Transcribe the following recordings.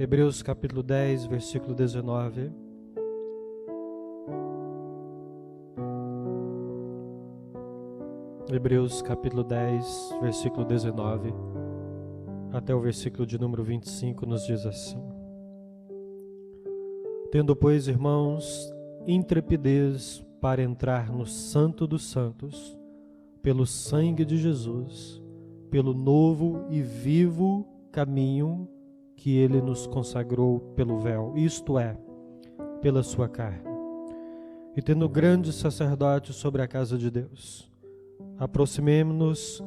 Hebreus capítulo 10, versículo 19. Hebreus capítulo 10, versículo 19, até o versículo de número 25, nos diz assim: Tendo, pois, irmãos, intrepidez para entrar no Santo dos Santos, pelo sangue de Jesus, pelo novo e vivo caminho que ele nos consagrou pelo véu, isto é, pela sua carne. E tendo grande sacerdote sobre a casa de Deus, aproximemo-nos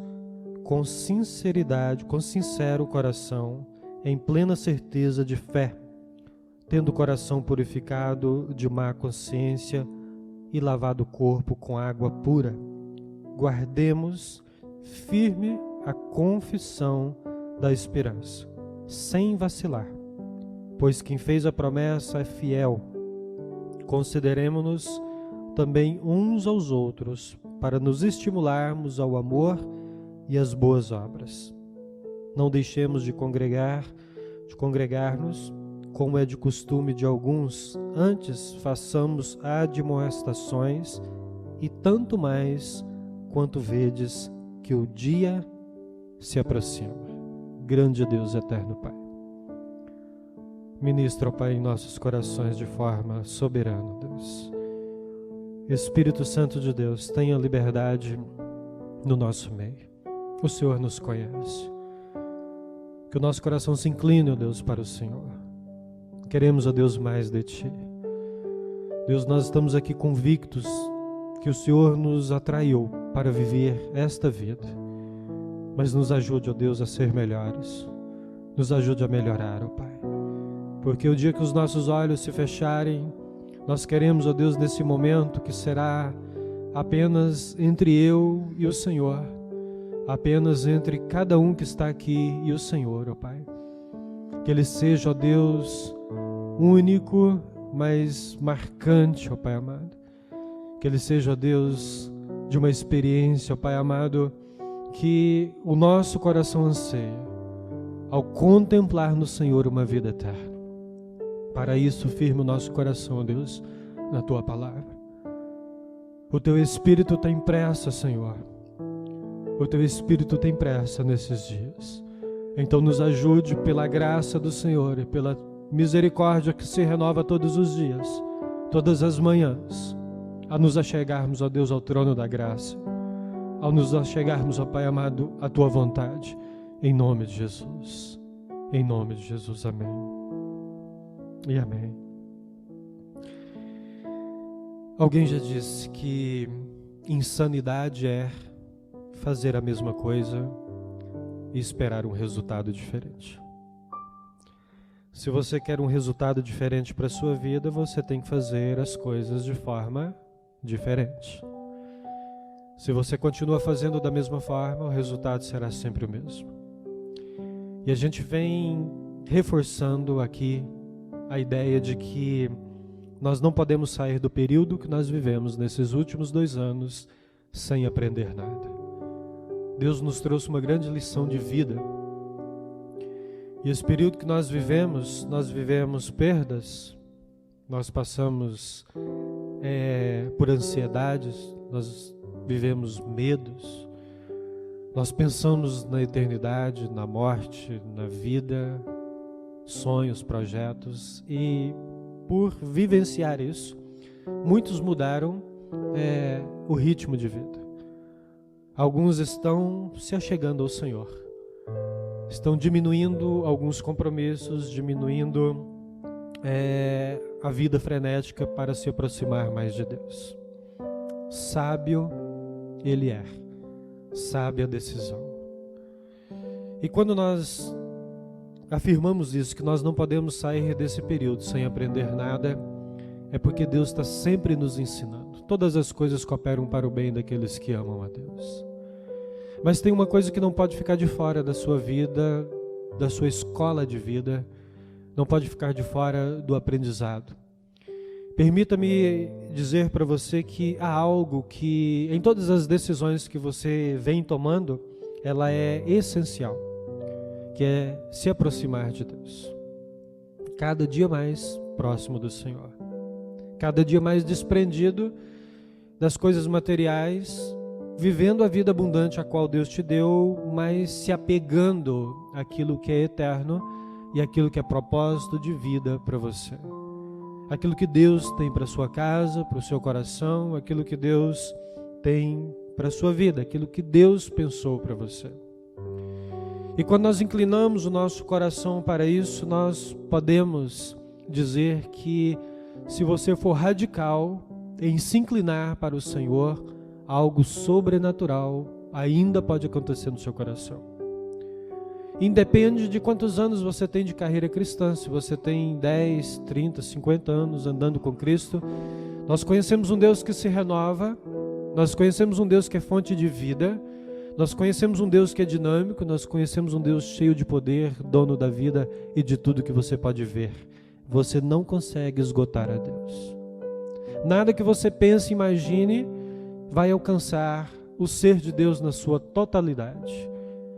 com sinceridade, com sincero coração, em plena certeza de fé, tendo o coração purificado de má consciência e lavado o corpo com água pura. Guardemos firme a confissão da esperança, sem vacilar, pois quem fez a promessa é fiel. Consideremo-nos também uns aos outros, para nos estimularmos ao amor e às boas obras. Não deixemos de congregar-nos, como é de costume de alguns, antes façamos admoestações, e tanto mais quanto vedes que o dia se aproxima. Grande Deus, eterno Pai, ministra, ó Pai, em nossos corações de forma soberana, Deus. Espírito Santo de Deus, tenha liberdade no nosso meio. O Senhor nos conhece. Que o nosso coração se incline, ó Deus, para o Senhor. Queremos, ó Deus, mais de Ti. Deus, nós estamos aqui convictos que o Senhor nos atraiu para viver esta vida. Mas nos ajude, ó Deus, a ser melhores. Nos ajude a melhorar, ó Pai. Porque o dia que os nossos olhos se fecharem, nós queremos, ó Deus, nesse momento que será apenas entre eu e o Senhor, apenas entre cada um que está aqui e o Senhor, ó Pai. Que Ele seja, ó Deus, único, mas marcante, ó Pai amado. Que Ele seja, ó Deus, de uma experiência, ó Pai amado, que o nosso coração anseia ao contemplar no Senhor uma vida eterna. Para isso, firme o nosso coração, ó Deus, na Tua palavra. O Teu Espírito tem pressa, Senhor. O Teu Espírito tem pressa nesses dias. Então nos ajude pela graça do Senhor e pela misericórdia que se renova todos os dias, todas as manhãs, a nos achegarmos, ó Deus, ao trono da graça, ao nos achegarmos, ó Pai amado, à Tua vontade, em nome de Jesus. Em nome de Jesus, amém. E amém. Alguém já disse que insanidade é fazer a mesma coisa e esperar um resultado diferente. Se você quer um resultado diferente para a sua vida, você tem que fazer as coisas de forma diferente. Se você continua fazendo da mesma forma, o resultado será sempre o mesmo. E a gente vem reforçando aqui a ideia de que nós não podemos sair do período que nós vivemos nesses últimos 2 anos sem aprender nada. Deus nos trouxe uma grande lição de vida. E esse período que nós vivemos perdas, nós passamos por ansiedades, nós vivemos medos, nós pensamos na eternidade, na morte, na vida, sonhos, projetos, e por vivenciar isso, muitos mudaram o ritmo de vida. Alguns estão se achegando ao Senhor, estão diminuindo alguns compromissos, diminuindo a vida frenética para se aproximar mais de Deus. Sábio Ele é, sábia a decisão. E quando nós afirmamos isso, que nós não podemos sair desse período sem aprender nada, é porque Deus está sempre nos ensinando. Todas as coisas cooperam para o bem daqueles que amam a Deus. Mas tem uma coisa que não pode ficar de fora da sua vida, da sua escola de vida, não pode ficar de fora do aprendizado. Permita-me dizer para você que há algo que, em todas as decisões que você vem tomando, ela é essencial, que é se aproximar de Deus. cada dia mais próximo do Senhor, cada dia mais desprendido das coisas materiais, vivendo a vida abundante a qual Deus te deu, mas se apegando àquilo que é eterno e àquilo que é propósito de vida para você. Aquilo que Deus tem para sua casa, para o seu coração, aquilo que Deus tem para a sua vida, aquilo que Deus pensou para você. E quando nós inclinamos o nosso coração para isso, nós podemos dizer que se você for radical em se inclinar para o Senhor, algo sobrenatural ainda pode acontecer no seu coração. Independe de quantos anos você tem de carreira cristã, se você tem 10, 30, 50 anos andando com Cristo, nós conhecemos um Deus que se renova, nós conhecemos um Deus que é fonte de vida, nós conhecemos um Deus que é dinâmico, nós conhecemos um Deus cheio de poder, dono da vida e de tudo que você pode ver. Você não consegue esgotar a Deus. Nada que você pense e imagine vai alcançar o ser de Deus na sua totalidade.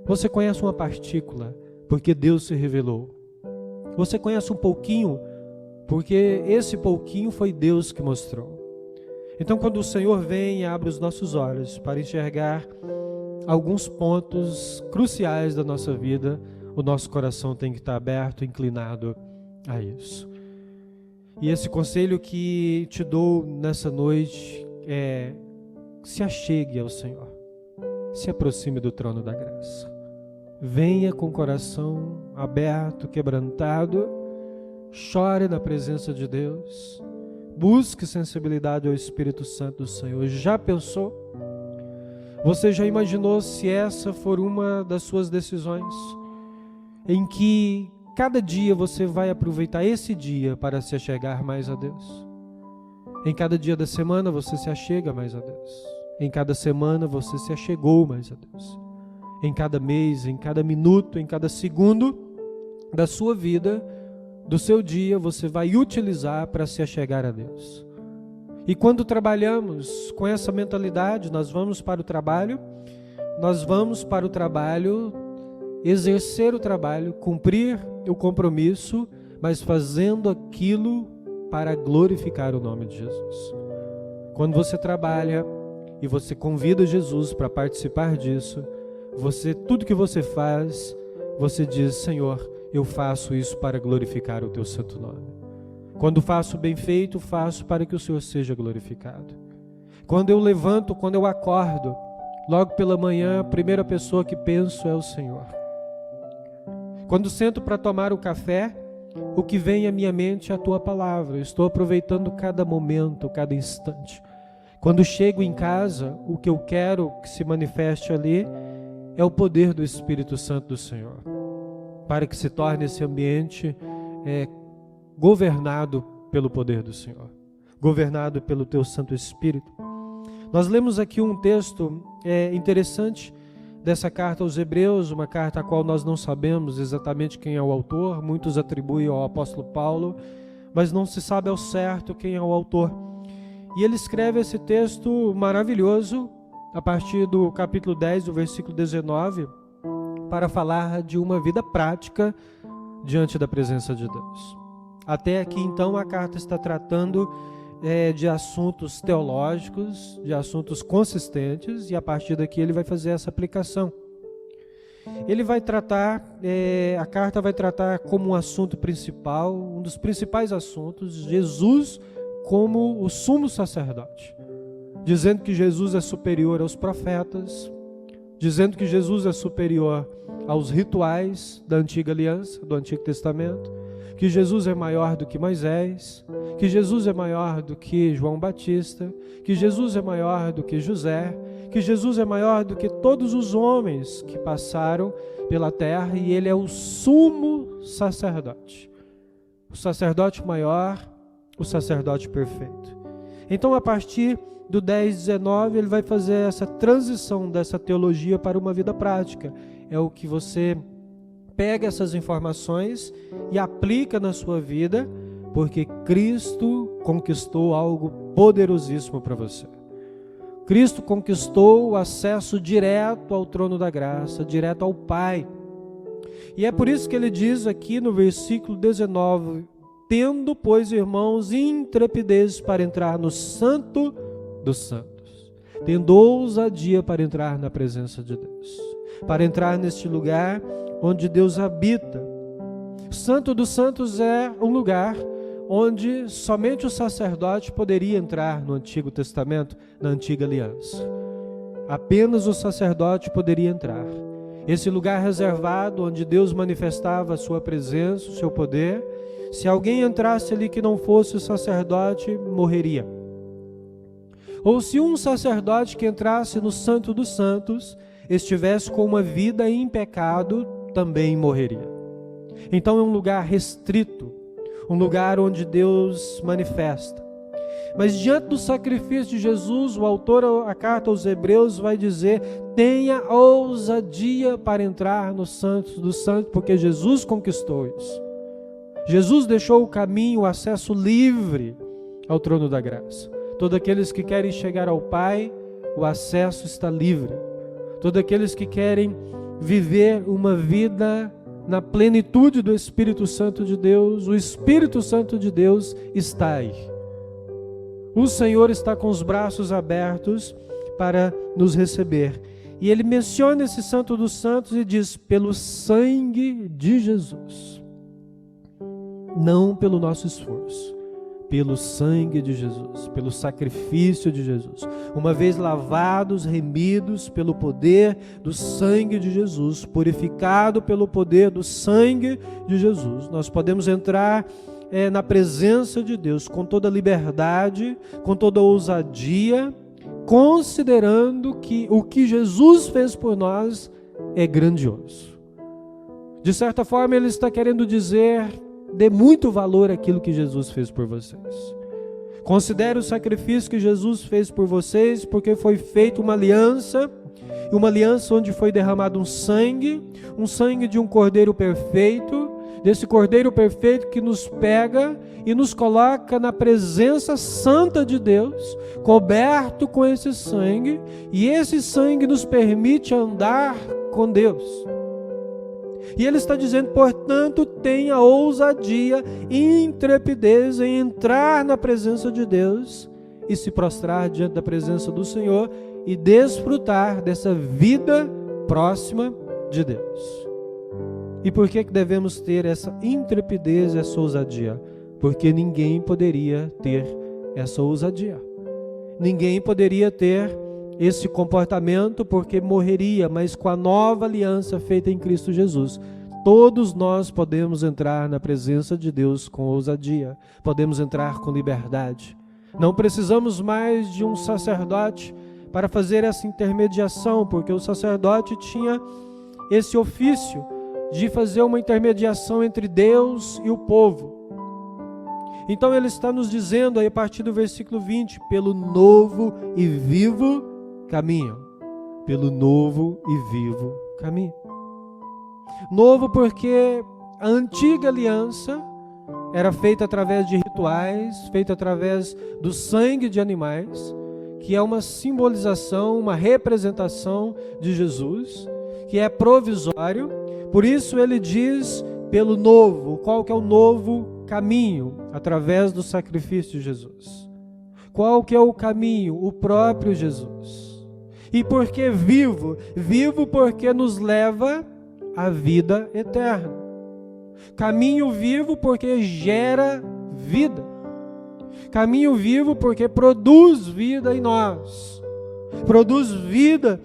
Você conhece uma partícula porque Deus se revelou. Você conhece um pouquinho porque esse pouquinho foi Deus que mostrou. Então, quando o Senhor vem e abre os nossos olhos para enxergar alguns pontos cruciais da nossa vida, o nosso coração tem que estar aberto, inclinado a isso. E esse conselho que te dou nessa noite é: se achegue ao Senhor, se aproxime do trono da graça. Venha com o coração aberto, quebrantado, chore na presença de Deus, busque sensibilidade ao Espírito Santo do Senhor. Já pensou? Você já imaginou se essa for uma das suas decisões, em que cada dia você vai aproveitar esse dia para se achegar mais a Deus? Em cada dia da semana você se achega mais a Deus. Em cada semana você se achegou mais a Deus. Em cada mês, em cada minuto, em cada segundo da sua vida, do seu dia, você vai utilizar para se achegar a Deus. E quando trabalhamos com essa mentalidade, nós vamos para o trabalho, exercer o trabalho, cumprir o compromisso, mas fazendo aquilo para glorificar o nome de Jesus. Quando você trabalha e você convida Jesus para participar disso, tudo que você faz, você diz: Senhor, eu faço isso para glorificar o teu santo nome. Quando faço bem feito, faço para que o Senhor seja glorificado. Quando eu levanto, quando eu acordo, logo pela manhã, a primeira pessoa que penso é o Senhor. Quando sento para tomar o café, o que vem à minha mente é a tua palavra. Eu estou aproveitando cada momento, cada instante. Quando chego em casa, o que eu quero que se manifeste ali é o poder do Espírito Santo do Senhor, para que se torne esse ambiente governado pelo poder do Senhor, governado pelo teu Santo Espírito. Nós lemos aqui um texto interessante dessa carta aos Hebreus, uma carta a qual nós não sabemos exatamente quem é o autor, muitos atribuem ao apóstolo Paulo, mas não se sabe ao certo quem é o autor. E ele escreve esse texto maravilhoso, a partir do capítulo 10, do versículo 19, para falar de uma vida prática diante da presença de Deus. Até aqui, então, a carta está tratando de assuntos teológicos, de assuntos consistentes, e a partir daqui ele vai fazer essa aplicação. Ele vai tratar, a carta vai tratar como um assunto principal, um dos principais assuntos, Jesus como o sumo sacerdote, dizendo que Jesus é superior aos profetas, dizendo que Jesus é superior aos rituais da antiga aliança, do Antigo Testamento, que Jesus é maior do que Moisés, que Jesus é maior do que João Batista, que Jesus é maior do que José, que Jesus é maior do que todos os homens que passaram pela terra, e ele é o sumo sacerdote, o sacerdote maior, o sacerdote perfeito. Então, a partir do 10:19, ele vai fazer essa transição dessa teologia para uma vida prática. É o que você pega essas informações e aplica na sua vida, porque Cristo conquistou algo poderosíssimo para você. Cristo conquistou o acesso direto ao trono da graça, direto ao Pai. E é por isso que ele diz aqui no versículo 19: tendo, pois, irmãos, intrepidez para entrar no Santo dos Santos, tendo ousadia para entrar na presença de Deus, para entrar neste lugar onde Deus habita. O Santo dos Santos é um lugar onde somente o sacerdote poderia entrar no Antigo Testamento, na Antiga Aliança. Apenas o sacerdote poderia entrar. Esse lugar reservado onde Deus manifestava a sua presença, o seu poder. Se alguém entrasse ali que não fosse o sacerdote, morreria. Ou se um sacerdote que entrasse no Santo dos Santos estivesse com uma vida em pecado, também morreria. Então é um lugar restrito, um lugar onde Deus manifesta. Mas diante do sacrifício de Jesus, o autor da carta aos Hebreus vai dizer: tenha ousadia para entrar no Santo dos Santos, porque Jesus conquistou isso. Jesus deixou o caminho, o acesso livre ao trono da graça. Todos aqueles que querem chegar ao Pai, o acesso está livre. Todos aqueles que querem viver uma vida na plenitude do Espírito Santo de Deus, o Espírito Santo de Deus está aí. O Senhor está com os braços abertos para nos receber. E ele menciona esse Santo dos Santos e diz: pelo sangue de Jesus. Não pelo nosso esforço, pelo sangue de Jesus, pelo sacrifício de Jesus. Uma vez lavados, remidos pelo poder do sangue de Jesus, purificado pelo poder do sangue de Jesus, nós podemos entrar na presença de Deus com toda liberdade, com toda ousadia, considerando que o que Jesus fez por nós é grandioso. De certa forma, ele está querendo dizer: dê muito valor àquilo que Jesus fez por vocês. Considere o sacrifício que Jesus fez por vocês, porque foi feita uma aliança onde foi derramado um sangue de um cordeiro perfeito, desse cordeiro perfeito que nos pega e nos coloca na presença santa de Deus, coberto com esse sangue, e esse sangue nos permite andar com Deus. E ele está dizendo: portanto, tenha ousadia e intrepidez em entrar na presença de Deus e se prostrar diante da presença do Senhor e desfrutar dessa vida próxima de Deus. E por que devemos ter essa intrepidez, essa ousadia? Porque ninguém poderia ter essa ousadia. Ninguém poderia ter esse comportamento, porque morreria, mas com a nova aliança feita em Cristo Jesus, todos nós podemos entrar na presença de Deus com ousadia, podemos entrar com liberdade. Não precisamos mais de um sacerdote para fazer essa intermediação, porque o sacerdote tinha esse ofício de fazer uma intermediação entre Deus e o povo. Então ele está nos dizendo aí, a partir do versículo 20, pelo novo e vivo caminho, pelo novo e vivo caminho. Novo porque a antiga aliança era feita através de rituais, feita através do sangue de animais, que é uma simbolização, uma representação de Jesus, que é provisório. Por isso ele diz pelo novo. Qual que é o novo caminho? Através do sacrifício de Jesus. Qual que é o caminho? O próprio Jesus. E por que vivo? Vivo porque nos leva à vida eterna. Caminho vivo porque gera vida. Caminho vivo porque produz vida em nós. Produz vida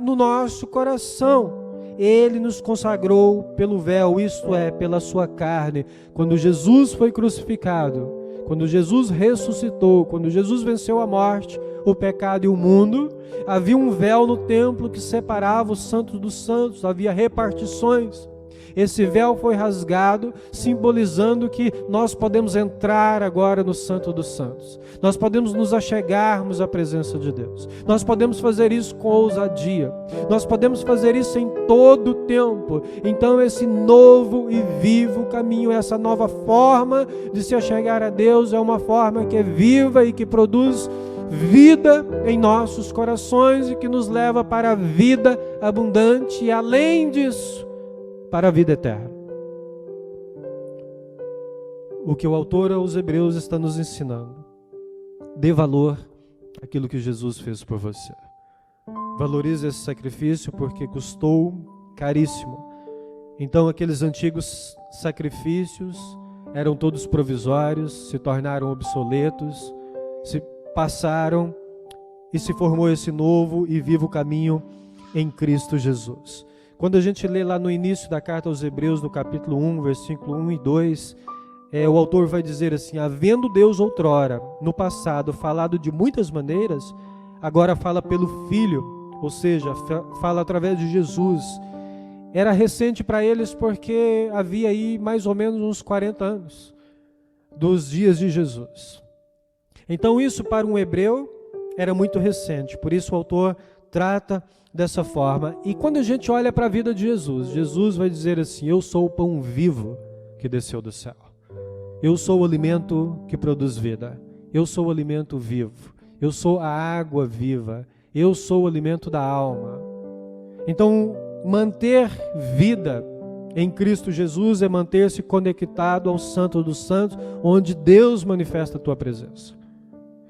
no nosso coração. Ele nos consagrou pelo véu, isto é, pela sua carne. Quando Jesus foi crucificado, quando Jesus ressuscitou, quando Jesus venceu a morte, o pecado e o mundo, havia um véu no templo que separava os santos dos santos, havia repartições. Esse véu foi rasgado, simbolizando que nós podemos entrar agora no Santo dos Santos. Nós podemos nos achegarmos à presença de Deus. Nós podemos fazer isso com ousadia. Nós podemos fazer isso em todo o tempo. Então esse novo e vivo caminho, essa nova forma de se achegar a Deus, é uma forma que é viva e que produz vida em nossos corações e que nos leva para a vida abundante. E além disso, para a vida eterna. O que o autor aos Hebreus está nos ensinando: dê valor àquilo que Jesus fez por você. Valorize esse sacrifício porque custou caríssimo. Então aqueles antigos sacrifícios eram todos provisórios, se tornaram obsoletos, se passaram e se formou esse novo e vivo caminho em Cristo Jesus. Quando a gente lê lá no início da carta aos Hebreus, no capítulo 1, versículo 1 e 2, o autor vai dizer assim: havendo Deus outrora, no passado, falado de muitas maneiras, agora fala pelo Filho, ou seja, fala através de Jesus. Era recente para eles porque havia aí mais ou menos uns 40 anos dos dias de Jesus. Então isso para um hebreu era muito recente, por isso o autor trata dessa forma. E quando a gente olha para a vida de Jesus, Jesus vai dizer assim: eu sou o pão vivo que desceu do céu. Eu sou o alimento que produz vida. Eu sou o alimento vivo. Eu sou a água viva. Eu sou o alimento da alma. Então, manter vida em Cristo Jesus é manter-se conectado ao Santo dos Santos, onde Deus manifesta a tua presença.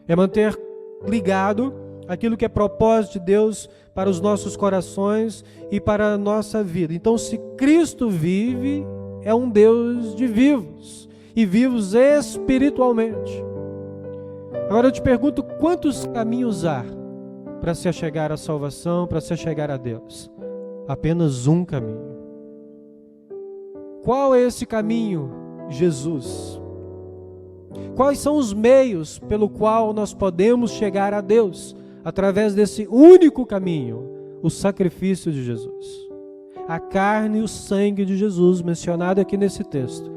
É manter ligado aquilo que é propósito de Deus para os nossos corações e para a nossa vida. Então, se Cristo vive, é um Deus de vivos, e vivos espiritualmente. Agora eu te pergunto, quantos caminhos há para se achegar à salvação, para se achegar a Deus? Apenas um caminho. Qual é esse caminho? Jesus. Quais são os meios pelo qual nós podemos chegar a Deus? Através desse único caminho, o sacrifício de Jesus. A carne e o sangue de Jesus, mencionado aqui nesse texto.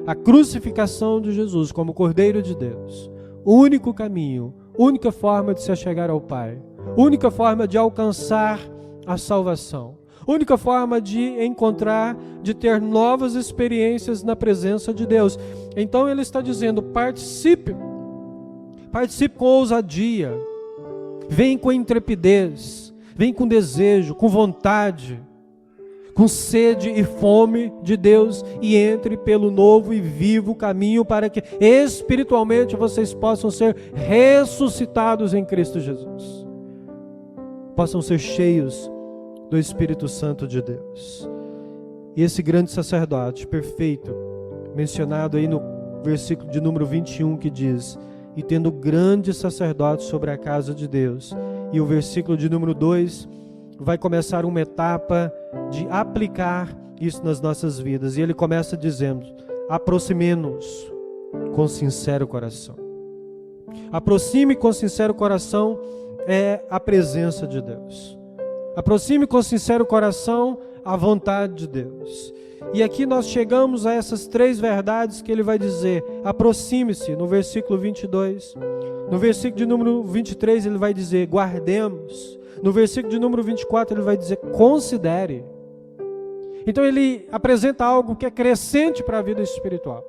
A crucificação de Jesus como Cordeiro de Deus. O único caminho, única forma de se achegar ao Pai. Única forma de alcançar a salvação. Única forma de encontrar, de ter novas experiências na presença de Deus. Então ele está dizendo: participe com ousadia, vem com intrepidez, vem com desejo, com vontade, com sede e fome de Deus, e entre pelo novo e vivo caminho para que espiritualmente vocês possam ser ressuscitados em Cristo Jesus, possam ser cheios do Espírito Santo de Deus. E esse grande sacerdote perfeito, mencionado aí no versículo de número 21, que diz: e tendo grande sacerdote sobre a casa de Deus. E o versículo de número 2 vai começar uma etapa de aplicar isso nas nossas vidas. E ele começa dizendo: aproximemo-nos com sincero coração. Aproxime com sincero coração é a presença de Deus. Aproxime com sincero coração a vontade de Deus. E aqui nós chegamos a essas três verdades que ele vai dizer: aproxime-se, no versículo 22. No versículo de número 23 ele vai dizer: guardemos. No versículo de número 24 ele vai dizer: considere. Então ele apresenta algo que é crescente para a vida espiritual.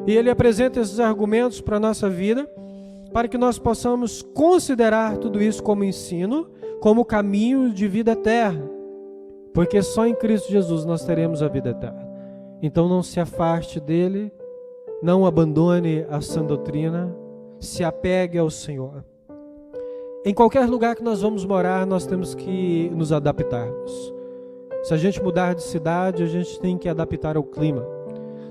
E ele apresenta esses argumentos para a nossa vida, para que nós possamos considerar tudo isso como ensino, como caminho de vida eterna. Porque só em Cristo Jesus nós teremos a vida eterna. Então não se afaste dele, não abandone a sã doutrina, se apegue ao Senhor. Em qualquer lugar que nós vamos morar, nós temos que nos adaptarmos. Se a gente mudar de cidade, a gente tem que adaptar ao clima.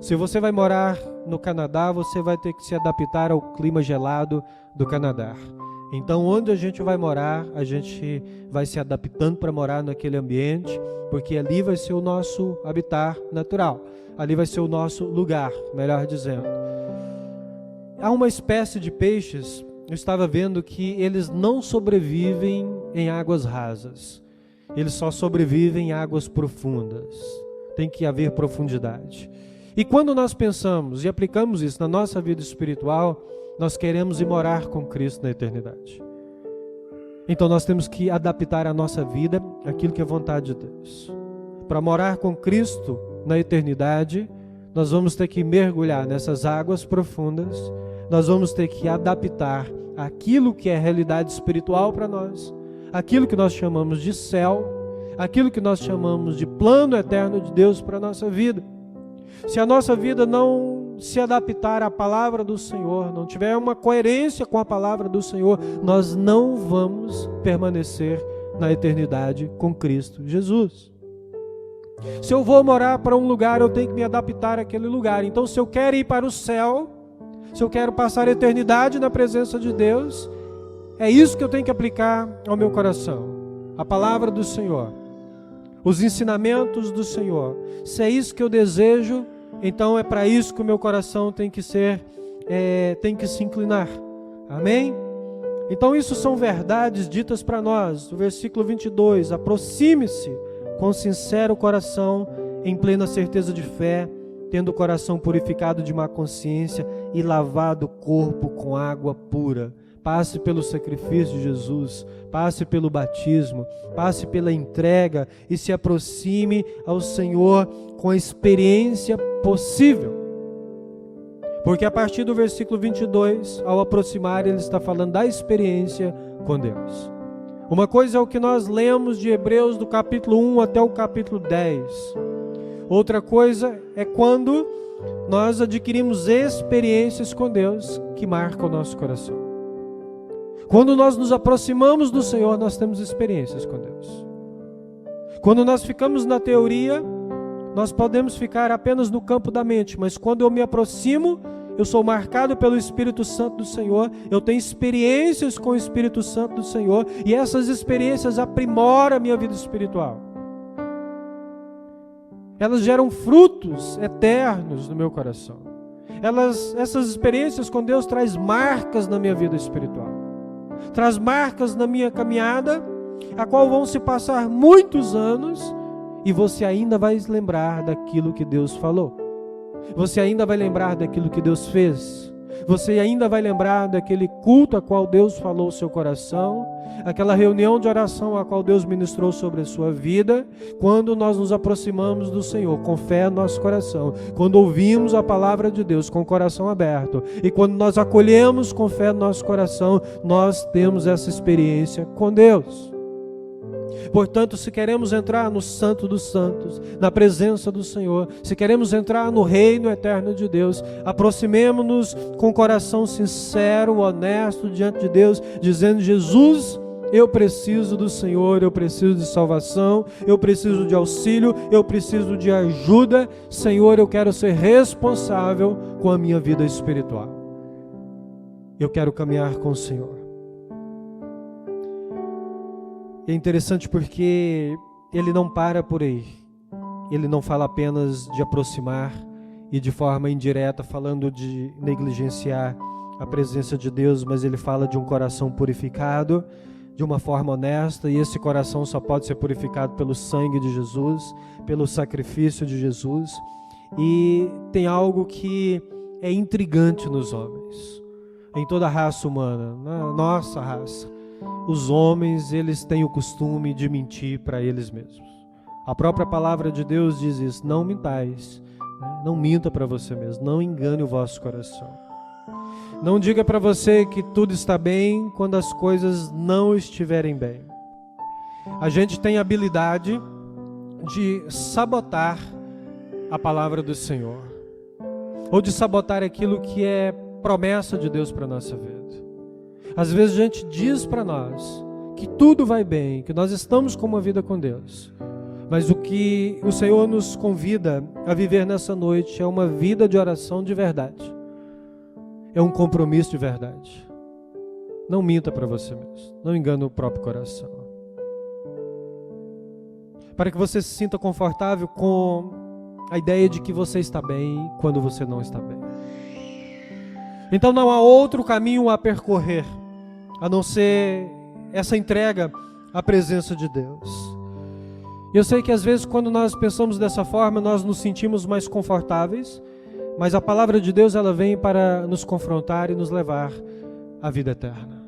Se você vai morar no Canadá, você vai ter que se adaptar ao clima gelado do Canadá. Então, onde a gente vai morar, a gente vai se adaptando para morar naquele ambiente, porque ali vai ser o nosso habitat natural. Ali vai ser o nosso lugar, melhor dizendo. Há uma espécie de peixes, eu estava vendo que eles não sobrevivem em águas rasas. Eles só sobrevivem em águas profundas. Tem que haver profundidade. E quando nós pensamos e aplicamos isso na nossa vida espiritual, nós queremos ir morar com Cristo na eternidade. Então nós temos que adaptar a nossa vida àquilo que é vontade de Deus. Para morar com Cristo na eternidade, nós vamos ter que mergulhar nessas águas profundas, nós vamos ter que adaptar aquilo que é realidade espiritual para nós, aquilo que nós chamamos de céu, aquilo que nós chamamos de plano eterno de Deus para a nossa vida. Se a nossa vida não se adaptar à palavra do Senhor, não tiver uma coerência com a palavra do Senhor, nós não vamos permanecer na eternidade com Cristo Jesus. Se eu vou morar para um lugar, eu tenho que me adaptar àquele lugar. Então, se eu quero ir para o céu, se eu quero passar a eternidade na presença de Deus, é isso que eu tenho que aplicar ao meu coração. A palavra do Senhor, os ensinamentos do Senhor. Se é isso que eu desejo, então é para isso que o meu coração tem que se inclinar. Amém? Então isso são verdades ditas para nós. O versículo 22, aproxime-se com sincero coração, em plena certeza de fé, tendo o coração purificado de má consciência e lavado o corpo com água pura. Passe pelo sacrifício de Jesus, passe pelo batismo, passe pela entrega e se aproxime ao Senhor com a experiência possível. Porque a partir do versículo 22, ao aproximar, ele está falando da experiência com Deus. Uma coisa é o que nós lemos de Hebreus do capítulo 1 até o capítulo 10. Outra coisa é quando nós adquirimos experiências com Deus que marcam o nosso coração. Quando nós nos aproximamos do Senhor, nós temos experiências com Deus. Quando nós ficamos na teoria, nós podemos ficar apenas no campo da mente, mas quando eu me aproximo, eu sou marcado pelo Espírito Santo do Senhor, eu tenho experiências com o Espírito Santo do Senhor, e essas experiências aprimoram a minha vida espiritual. Elas geram frutos eternos no meu coração. Essas experiências com Deus traz marcas na minha vida espiritual. Traz marcas na minha caminhada, a qual vão se passar muitos anos, e você ainda vai lembrar daquilo que Deus falou. Você ainda vai lembrar daquilo que Deus fez. Você ainda vai lembrar daquele culto a qual Deus falou o seu coração, aquela reunião de oração a qual Deus ministrou sobre a sua vida, quando nós nos aproximamos do Senhor com fé no nosso coração, quando ouvimos a palavra de Deus com o coração aberto, e quando nós acolhemos com fé no nosso coração, nós temos essa experiência com Deus. Portanto, se queremos entrar no Santo dos Santos, na presença do Senhor, se queremos entrar no reino eterno de Deus, aproximemo-nos com o coração sincero, honesto diante de Deus, dizendo: Jesus, eu preciso do Senhor, eu preciso de salvação, eu preciso de auxílio, eu preciso de ajuda. Senhor, eu quero ser responsável com a minha vida espiritual. Eu quero caminhar com o Senhor. É interessante porque ele não para por aí. Ele não fala apenas de aproximar e de forma indireta, falando de negligenciar a presença de Deus, mas ele fala de um coração purificado, de uma forma honesta, e esse coração só pode ser purificado pelo sangue de Jesus, pelo sacrifício de Jesus. E tem algo que é intrigante nos homens, em toda a raça humana, na nossa raça. Os homens, eles têm o costume de mentir para eles mesmos. A própria palavra de Deus diz isso: não mintais, né? Não minta para você mesmo, não engane o vosso coração. Não diga para você que tudo está bem quando as coisas não estiverem bem. A gente tem a habilidade de sabotar a palavra do Senhor, ou de sabotar aquilo que é promessa de Deus para a nossa vida. Às vezes a gente diz para nós que tudo vai bem, que nós estamos com uma vida com Deus, mas o que o Senhor nos convida a viver nessa noite é uma vida de oração de verdade, é um compromisso de verdade. Não minta para você mesmo, não engane o próprio coração, para que você se sinta confortável com a ideia de que você está bem quando você não está bem. Então não há outro caminho a percorrer a não ser essa entrega à presença de Deus. Eu sei que às vezes quando nós pensamos dessa forma, nós nos sentimos mais confortáveis, mas a palavra de Deus, ela vem para nos confrontar e nos levar à vida eterna.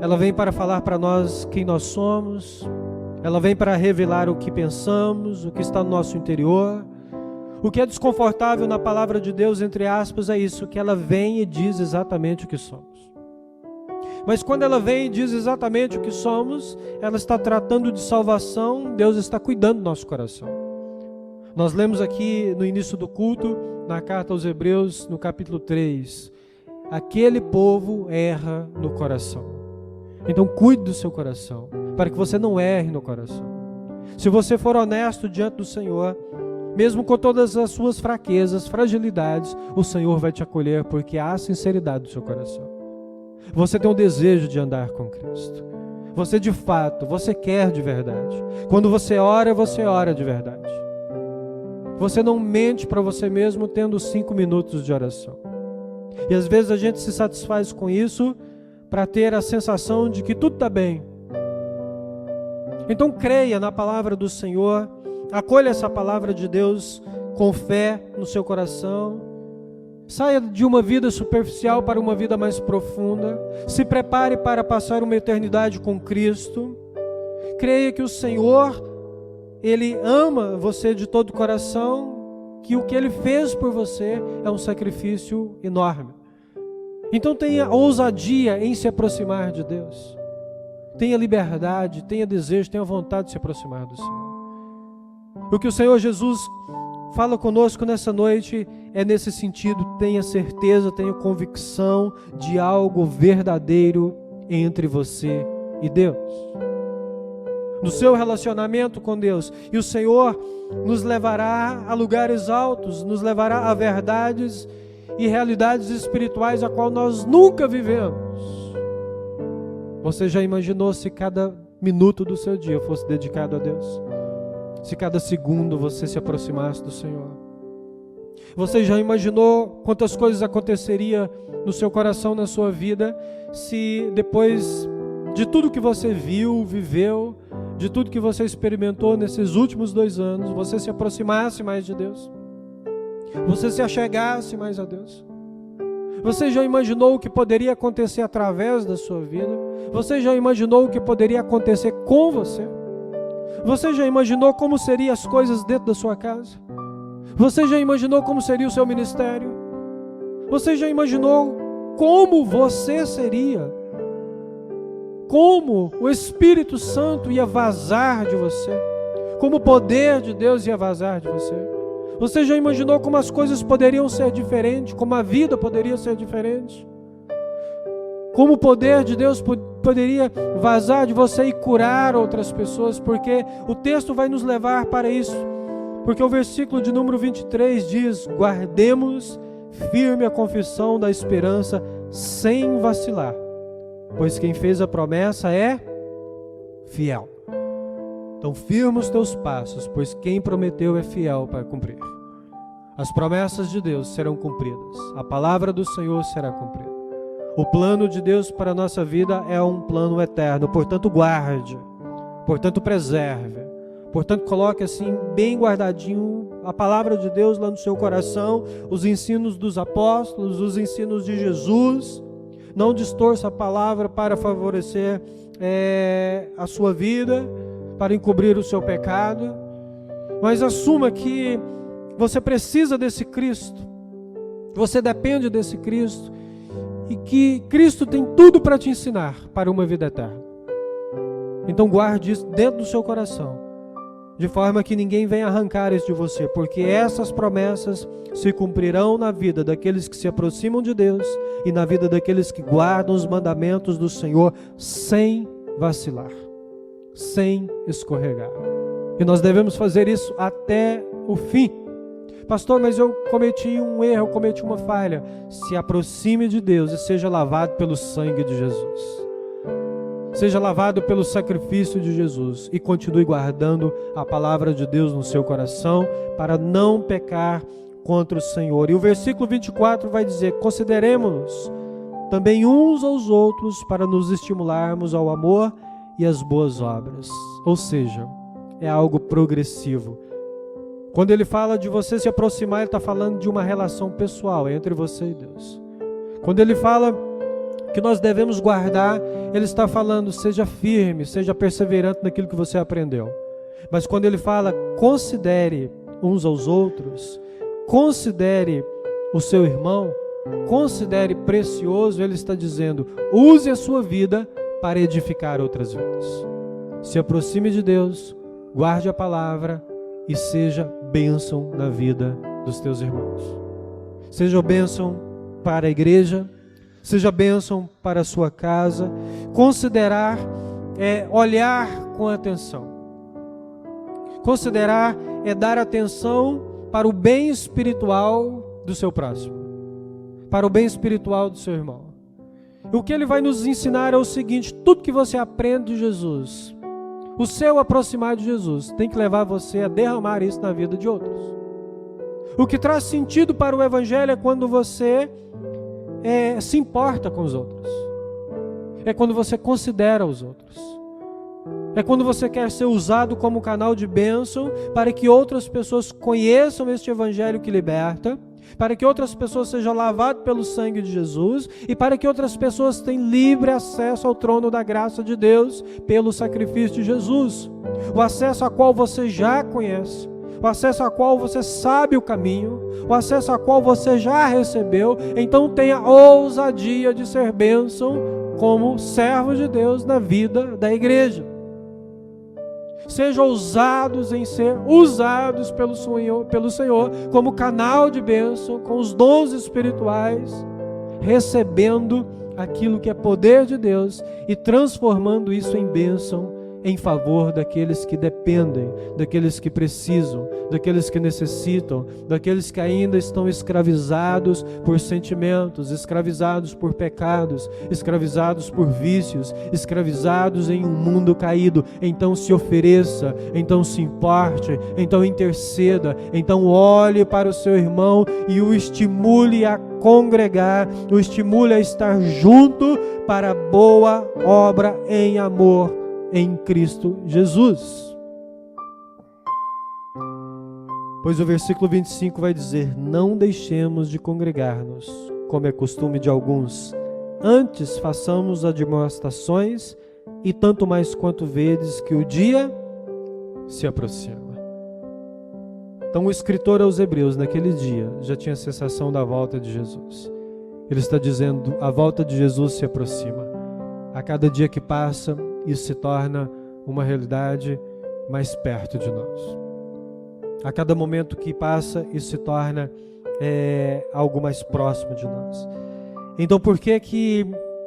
Ela vem para falar para nós quem nós somos, ela vem para revelar o que pensamos, o que está no nosso interior. O que é desconfortável na palavra de Deus, entre aspas, é isso, que ela vem e diz exatamente o que somos. Mas quando ela vem e diz exatamente o que somos, ela está tratando de salvação, Deus está cuidando do nosso coração. Nós lemos aqui no início do culto, na carta aos Hebreus, no capítulo 3, aquele povo erra no coração. Então cuide do seu coração, para que você não erre no coração. Se você for honesto diante do Senhor, mesmo com todas as suas fraquezas, fragilidades, o Senhor vai te acolher, porque há sinceridade do seu coração. Você tem um desejo de andar com Cristo. Você de fato, você quer de verdade. Quando você ora de verdade. Você não mente para você mesmo tendo 5 minutos de oração. E às vezes a gente se satisfaz com isso para ter a sensação de que tudo está bem. Então creia na palavra do Senhor, acolha essa palavra de Deus com fé no seu coração. Saia de uma vida superficial para uma vida mais profunda. Se prepare para passar uma eternidade com Cristo. Creia que o Senhor, Ele ama você de todo o coração, que o que Ele fez por você é um sacrifício enorme. Então tenha ousadia em se aproximar de Deus. Tenha liberdade, tenha desejo, tenha vontade de se aproximar do Senhor. O que o Senhor Jesus fala conosco nessa noite é nesse sentido: tenha certeza, tenha convicção de algo verdadeiro entre você e Deus. No seu relacionamento com Deus. E o Senhor nos levará a lugares altos, nos levará a verdades e realidades espirituais a qual nós nunca vivemos. Você já imaginou se cada minuto do seu dia fosse dedicado a Deus? Se cada segundo você se aproximasse do Senhor? Você já imaginou quantas coisas aconteceria no seu coração, na sua vida, se depois de tudo que você viu, viveu, de tudo que você experimentou nesses últimos 2 anos, você se aproximasse mais de Deus? Você se achegasse mais a Deus? Você já imaginou o que poderia acontecer através da sua vida? Você já imaginou o que poderia acontecer com você? Você já imaginou como seriam as coisas dentro da sua casa? Você já imaginou como seria o seu ministério? Você já imaginou como você seria? Como o Espírito Santo ia vazar de você? Como o poder de Deus ia vazar de você? Você já imaginou como as coisas poderiam ser diferentes? Como a vida poderia ser diferente? Como o poder de Deus poderia vazar de você e curar outras pessoas? Porque o texto vai nos levar para isso. Porque o versículo de número 23 diz: guardemos firme a confissão da esperança sem vacilar, pois quem fez a promessa é fiel. Então firma os teus passos, pois quem prometeu é fiel para cumprir. As promessas de Deus serão cumpridas. A palavra do Senhor será cumprida. O plano de Deus para a nossa vida é um plano eterno. Portanto, guarde. Portanto, preserve. Portanto, coloque assim, bem guardadinho, a palavra de Deus lá no seu coração, os ensinos dos apóstolos, os ensinos de Jesus. Não distorça a palavra para favorecer a sua vida, para encobrir o seu pecado, mas assuma que você precisa desse Cristo, você depende desse Cristo, e que Cristo tem tudo para te ensinar para uma vida eterna. Então guarde isso dentro do seu coração, de forma que ninguém venha arrancar isso de você, porque essas promessas se cumprirão na vida daqueles que se aproximam de Deus e na vida daqueles que guardam os mandamentos do Senhor sem vacilar, sem escorregar. E nós devemos fazer isso até o fim. Pastor, mas eu cometi um erro, eu cometi uma falha. Se aproxime de Deus e seja lavado pelo sangue de Jesus. Seja lavado pelo sacrifício de Jesus e continue guardando a palavra de Deus no seu coração para não pecar contra o Senhor. E o versículo 24 vai dizer: consideremos-nos também uns aos outros para nos estimularmos ao amor e às boas obras. Ou seja, é algo progressivo. Quando ele fala de você se aproximar, ele está falando de uma relação pessoal entre você e Deus. Quando ele fala que nós devemos guardar, ele está falando: seja firme, seja perseverante naquilo que você aprendeu. Mas quando ele fala considere uns aos outros, considere o seu irmão, considere precioso, ele está dizendo: use a sua vida para edificar outras vidas. Se aproxime de Deus, guarde a palavra e seja bênção na vida dos teus irmãos. Seja bênção para a igreja, seja bênção para a sua casa. Considerar é olhar com atenção. Considerar é dar atenção para o bem espiritual do seu próximo, para o bem espiritual do seu irmão. O que ele vai nos ensinar é o seguinte: tudo que você aprende de Jesus, o seu aproximar de Jesus, tem que levar você a derramar isso na vida de outros. O que traz sentido para o Evangelho é quando você se importa com os outros. É quando você considera os outros. É quando você quer ser usado como canal de bênção para que outras pessoas conheçam este Evangelho que liberta, para que outras pessoas sejam lavadas pelo sangue de Jesus e para que outras pessoas tenham livre acesso ao trono da graça de Deus pelo sacrifício de Jesus. O acesso a qual você já conhece, o acesso a qual você sabe o caminho, o acesso a qual você já recebeu. Então tenha ousadia de ser bênção como servo de Deus na vida da igreja. Sejam ousados em ser usados pelo Senhor como canal de bênção, com os dons espirituais, recebendo aquilo que é poder de Deus e transformando isso em bênção em favor daqueles que dependem, daqueles que precisam, daqueles que necessitam, daqueles que ainda estão escravizados por sentimentos, escravizados por pecados, escravizados por vícios, escravizados em um mundo caído. Então se ofereça, então se importe, então interceda, então olhe para o seu irmão e o estimule a congregar, o estimule a estar junto para a boa obra em amor em Cristo Jesus. Pois o versículo 25 vai dizer: não deixemos de congregar-nos, como é costume de alguns, antes façamos admoestações, e tanto mais quanto vedes que o dia se aproxima. Então o escritor aos Hebreus, naquele dia, já tinha sensação da volta de Jesus. Ele está dizendo: a volta de Jesus se aproxima. A cada dia que passa, isso se torna uma realidade mais perto de nós. A cada momento que passa, isso se torna algo mais próximo de nós. Então, por que que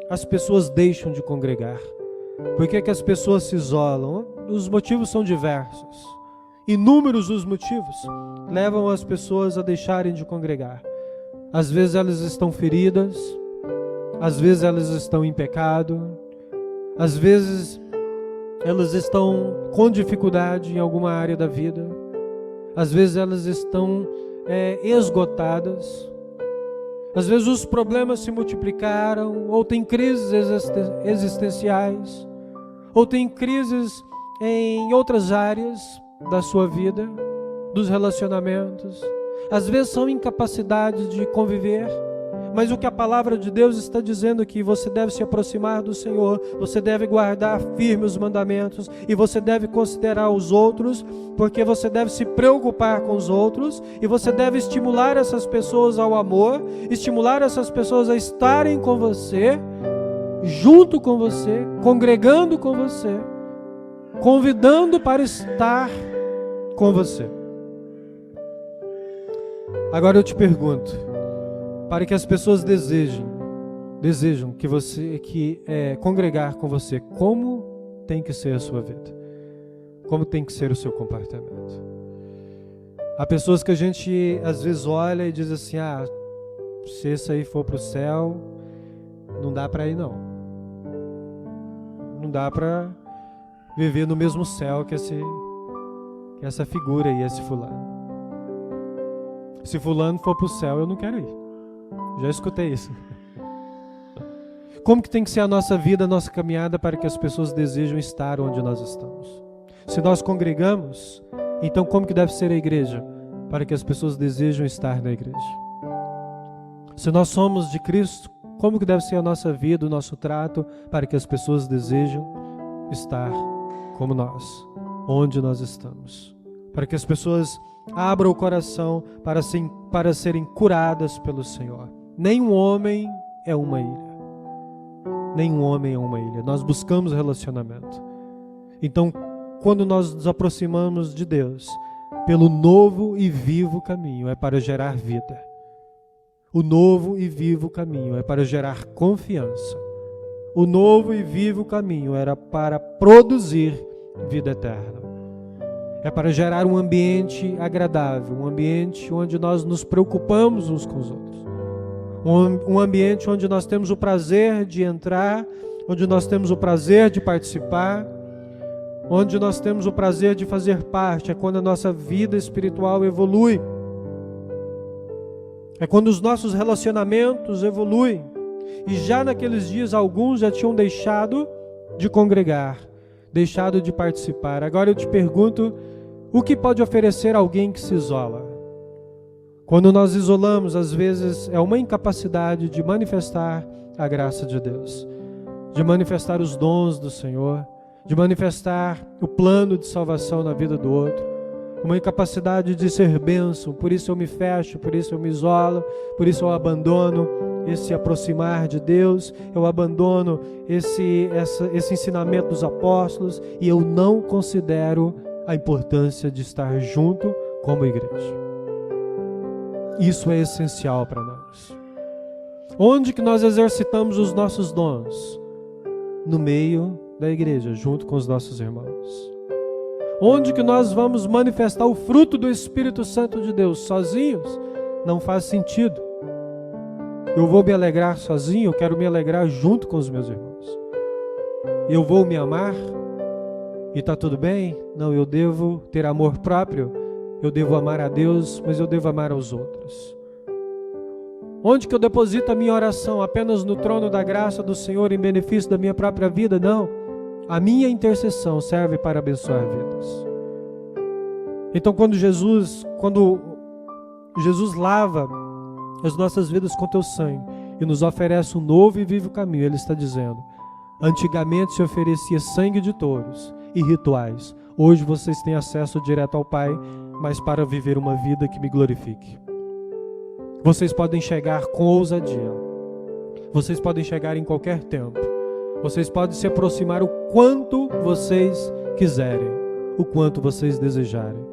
as pessoas deixam de congregar? Por que que as pessoas se isolam? Os motivos são diversos. Inúmeros os motivos levam as pessoas a deixarem de congregar. Às vezes elas estão feridas, às vezes elas estão em pecado, às vezes elas estão com dificuldade em alguma área da vida, às vezes elas estão esgotadas, às vezes os problemas se multiplicaram, ou tem crises existenciais, ou tem crises em outras áreas da sua vida, dos relacionamentos. Às vezes são incapacidades de conviver, mas o que a palavra de Deus está dizendo é que você deve se aproximar do Senhor, você deve guardar firme os mandamentos e você deve considerar os outros, porque você deve se preocupar com os outros e você deve estimular essas pessoas ao amor, estimular essas pessoas a estarem com você, junto com você, congregando com você, convidando para estar com você. Agora eu te pergunto, para que as pessoas desejam que congregar com você, como tem que ser a sua vida? Como tem que ser o seu comportamento? Há pessoas que a gente às vezes olha e diz assim: se esse aí for para o céu, não dá para ir não. Não dá para viver no mesmo céu que essa figura aí, esse fulano. Se fulano for para o céu, eu não quero ir. Já escutei isso. Como que tem que ser a nossa vida, a nossa caminhada para que as pessoas desejam estar onde nós estamos? Se nós congregamos, então como que deve ser a igreja para que as pessoas desejam estar na igreja? Se nós somos de Cristo, como que deve ser a nossa vida, o nosso trato para que as pessoas desejam estar como nós, onde nós estamos? Para que as pessoas abram o coração para serem curadas pelo Senhor. Nenhum homem é uma ilha. Nenhum homem é uma ilha. Nós buscamos relacionamento. Então, quando nós nos aproximamos de Deus, pelo novo e vivo caminho, é para gerar vida. O novo e vivo caminho é para gerar confiança. O novo e vivo caminho era para produzir vida eterna. É para gerar um ambiente agradável, um ambiente onde nós nos preocupamos uns com os outros. Um ambiente onde nós temos o prazer de entrar, onde nós temos o prazer de participar, onde nós temos o prazer de fazer parte. É quando a nossa vida espiritual evolui. É quando os nossos relacionamentos evoluem. E já naqueles dias, alguns já tinham deixado de congregar, deixado de participar. Agora eu te pergunto, o que pode oferecer alguém que se isola? Quando nós isolamos, às vezes é uma incapacidade de manifestar a graça de Deus, de manifestar os dons do Senhor, de manifestar o plano de salvação na vida do outro, uma incapacidade de ser bênção. Por isso eu me fecho, por isso eu me isolo, por isso eu abandono esse aproximar de Deus, eu abandono esse ensinamento dos apóstolos e eu não considero a importância de estar junto como igreja. Isso é essencial para nós. Onde que nós exercitamos os nossos dons? No meio da igreja, junto com os nossos irmãos. Onde que nós vamos manifestar o fruto do Espírito Santo de Deus? Sozinhos? Não faz sentido. Eu vou me alegrar sozinho, eu quero me alegrar junto com os meus irmãos. Eu vou me amar e está tudo bem? Não, eu devo ter amor próprio. Eu devo amar a Deus, mas eu devo amar aos outros. Onde que eu deposito a minha oração? Apenas no trono da graça do Senhor em benefício da minha própria vida? Não. A minha intercessão serve para abençoar vidas. Então quando Jesus lava as nossas vidas com teu sangue e nos oferece um novo e vivo caminho, Ele está dizendo: antigamente se oferecia sangue de touros e rituais. Hoje vocês têm acesso direto ao Pai, mas para viver uma vida que me glorifique. Vocês podem chegar com ousadia. Vocês podem chegar em qualquer tempo. Vocês podem se aproximar o quanto vocês quiserem, o quanto vocês desejarem.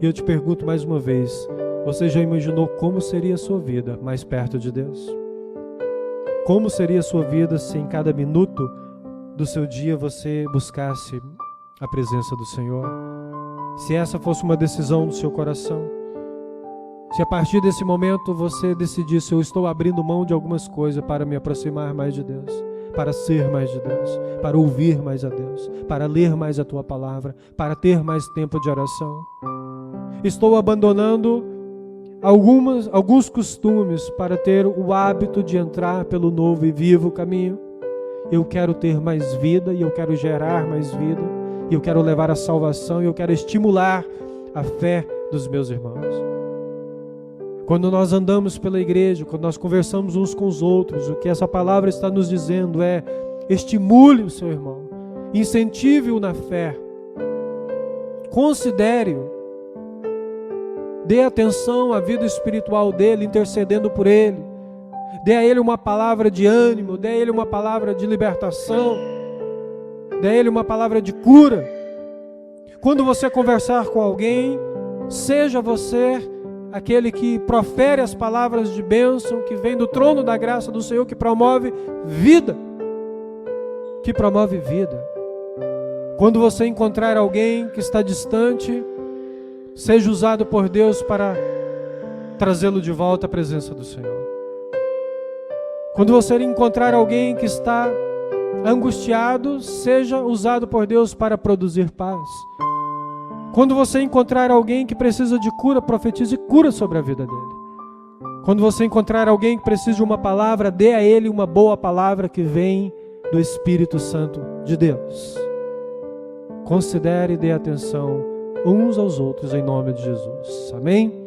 E eu te pergunto mais uma vez, você já imaginou como seria a sua vida mais perto de Deus? Como seria a sua vida se em cada minuto do seu dia você buscasse a presença do Senhor? Se essa fosse uma decisão do seu coração, se a partir desse momento você decidisse: eu estou abrindo mão de algumas coisas para me aproximar mais de Deus, para ser mais de Deus, para ouvir mais a Deus, para ler mais a Tua Palavra, para ter mais tempo de oração. Estou abandonando alguns costumes para ter o hábito de entrar pelo novo e vivo caminho. Eu quero ter mais vida e eu quero gerar mais vida. E eu quero levar a salvação e eu quero estimular a fé dos meus irmãos. Quando nós andamos pela igreja, quando nós conversamos uns com os outros, o que essa palavra está nos dizendo é: estimule o seu irmão, incentive-o na fé, considere-o, dê atenção à vida espiritual dele, intercedendo por ele, dê a ele uma palavra de ânimo, dê a ele uma palavra de libertação, dê a ele uma palavra de cura. Quando você conversar com alguém, seja você aquele que profere as palavras de bênção, que vem do trono da graça do Senhor, que promove vida. Que promove vida. Quando você encontrar alguém que está distante, seja usado por Deus para trazê-lo de volta à presença do Senhor. Quando você encontrar alguém que está angustiado, seja usado por Deus para produzir paz. Quando você encontrar alguém que precisa de cura, profetize cura sobre a vida dele. Quando você encontrar alguém que precisa de uma palavra, dê a ele uma boa palavra que vem do Espírito Santo de Deus. Considere e dê atenção uns aos outros em nome de Jesus. Amém?